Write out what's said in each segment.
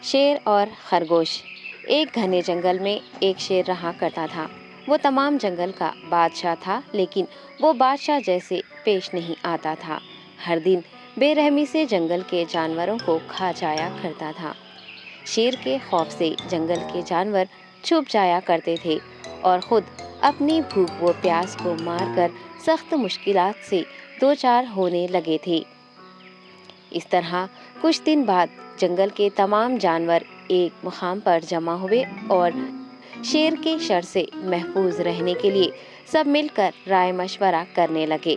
شیر اور خرگوش۔ ایک گھنے جنگل میں ایک شیر رہا کرتا تھا۔ وہ تمام جنگل کا بادشاہ تھا، لیکن وہ بادشاہ جیسے پیش نہیں آتا تھا۔ ہر دن بے رحمی سے جنگل کے جانوروں کو کھا جایا کرتا تھا۔ شیر کے خوف سے جنگل کے جانور چھپ جایا کرتے تھے اور خود اپنی بھوک و پیاس کو مار کر سخت مشکلات سے دوچار ہونے لگے تھے۔ اس طرح کچھ دن بعد جنگل کے تمام جانور ایک مقام پر جمع ہوئے اور شیر کے شر سے محفوظ رہنے کے لیے سب مل کر رائے مشورہ کرنے لگے۔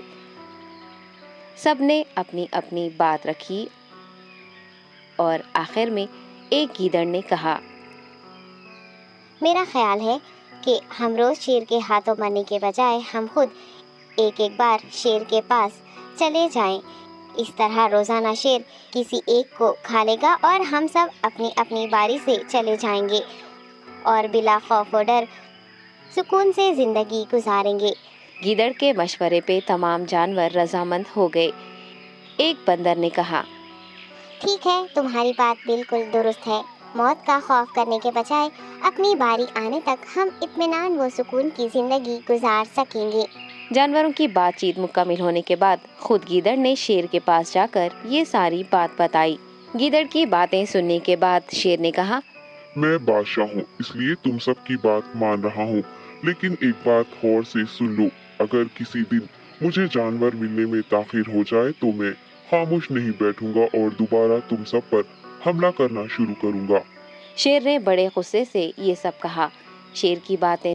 سب نے اپنی اپنی بات رکھی اور آخر میں ایک گیدڑ نے کہا، میرا خیال ہے کہ ہم روز شیر کے ہاتھوں مرنے کے بجائے ہم خود ایک بار شیر کے پاس چلے جائیں۔ اس طرح روزانہ شیر کسی ایک کو کھا لے گا اور ہم سب اپنی اپنی باری سے چلے جائیں گے اور بلا خوف و ڈر سکون سے زندگی گزاریں گے۔ گیدڑ کے مشورے پہ تمام جانور رضامند ہو گئے۔ ایک بندر نے کہا، ٹھیک ہے، تمہاری بات بالکل درست ہے۔ موت کا خوف کرنے کے بجائے اپنی باری آنے تک ہم اطمینان و سکون کی زندگی گزار سکیں گے۔ جانوروں کی بات چیت مکمل ہونے کے بعد خود گیدڑ نے شیر کے پاس جا کر یہ ساری بات بتائی۔ گیدڑ کی باتیں سننے کے بعد شیر نے کہا، میں بادشاہ ہوں، اس لیے تم سب کی بات مان رہا ہوں، لیکن ایک بات غور سے سن لو۔ اگر کسی دن مجھے جانور ملنے میں تاخیر ہو جائے تو میں خاموش نہیں بیٹھوں گا اور دوبارہ تم سب پر حملہ کرنا شروع کروں گا۔ شیر نے بڑے غصے سے یہ سب کہا۔ شیر کی باتیں